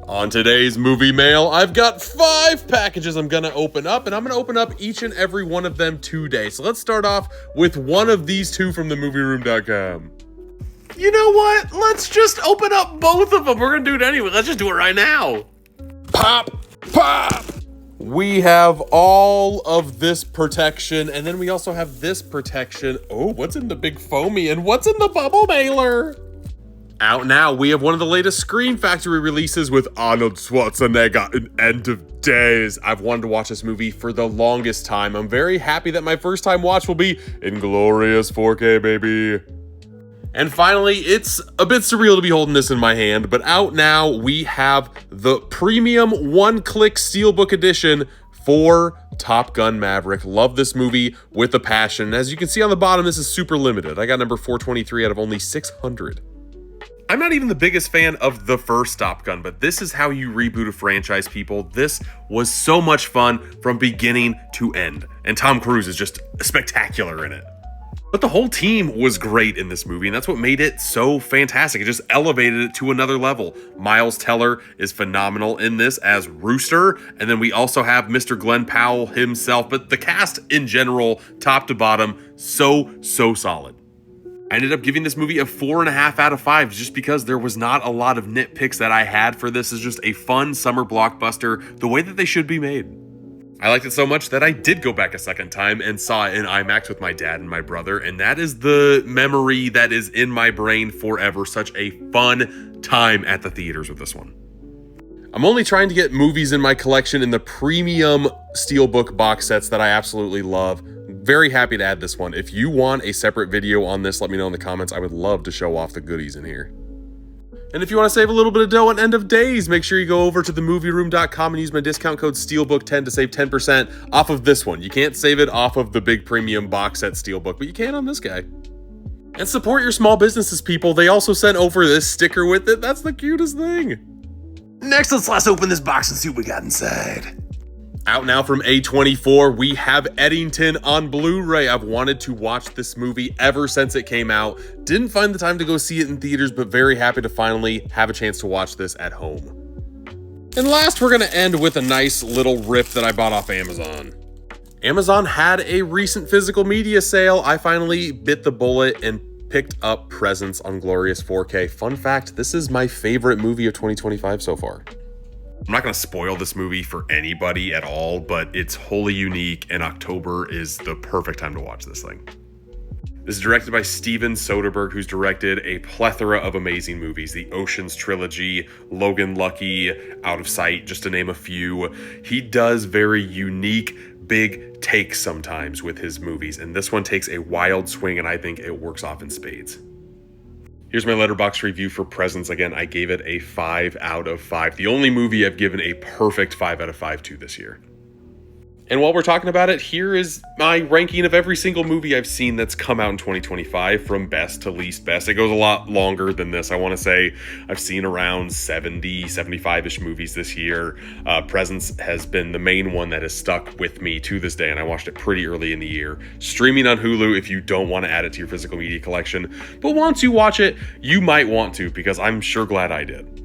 On today's movie mail, I've got 5 packages I'm gonna open up, and I'm gonna open up each and every one of them today. So let's start off with one of these 2 from themovieroom.com. You know what? Let's just open up both of them. We're gonna do it anyway. Let's just do it right now. Pop! Pop! We have all of this protection, and then we also have this protection. Oh, what's in the big foamy, and what's in the bubble mailer? Out now, we have one of the latest Scream Factory releases with Arnold Schwarzenegger in End of Days. I've wanted to watch this movie for the longest time. I'm very happy that my first time watch will be in glorious 4K, baby. And finally, it's a bit surreal to be holding this in my hand, but out now, we have the premium one-click Steelbook edition for Top Gun Maverick. Love this movie with a passion. As you can see on the bottom, this is super limited. I got number 423 out of only 600. I'm not even the biggest fan of the first Top Gun, but this is how you reboot a franchise, people. This was so much fun from beginning to end, and Tom Cruise is just spectacular in it. But the whole team was great in this movie, and that's what made it so fantastic. It just elevated it to another level. Miles Teller is phenomenal in this as Rooster, and then we also have Mr. Glenn Powell himself, but the cast in general, top to bottom, so solid. I ended up giving this movie a 4.5 out of 5 just because there was not a lot of nitpicks that I had for this. Is just a fun summer blockbuster the way that they should be made. I liked it so much that I did go back a second time and saw it in IMAX with my dad and my brother, and that is the memory that is in my brain forever. Such a fun time at the theaters with this one. I'm only trying to get movies in my collection in the premium Steelbook box sets that I absolutely love. Very happy to add this one. If you want a separate video on this, let me know in the comments. I would love to show off the goodies in here. And if you want to save a little bit of dough on End of Days, make sure you go over to themovieroom.com and use my discount code STEELBOOK10 to save 10% off of this one. You can't save it off of the big premium box set Steelbook, but you can on this guy. And support your small businesses, people. They also sent over this sticker with it. That's the cutest thing. Next, let's open this box and see what we got inside. Out now from A24, we have Eddington on Blu-ray. I've wanted to watch this movie ever since it came out. Didn't find the time to go see it in theaters, but very happy to finally have a chance to watch this at home. And last, we're gonna end with a nice little rip that I bought off Amazon. Amazon had a recent physical media sale. I finally bit the bullet and picked up Presence on glorious 4K. Fun fact, this is my favorite movie of 2025 so far. I'm not going to spoil this movie for anybody at all, but it's wholly unique, and October is the perfect time to watch this thing. This is directed by Steven Soderbergh, who's directed a plethora of amazing movies. The Ocean's Trilogy, Logan Lucky, Out of Sight, just to name a few. He does very unique, big takes sometimes with his movies, and this one takes a wild swing, and I think it works off in spades. Here's my Letterboxd review for Presence. Again, I gave it a 5 out of 5. The only movie I've given a perfect 5 out of 5 to this year. And while we're talking about it, here is my ranking of every single movie I've seen that's come out in 2025 from best to least best. It goes a lot longer than this. I want to say I've seen around 70, 75-ish movies this year. Presence has been the main one that has stuck with me to this day, and I watched it pretty early in the year. Streaming on Hulu if you don't want to add it to your physical media collection. But once you watch it, you might want to, because I'm sure glad I did.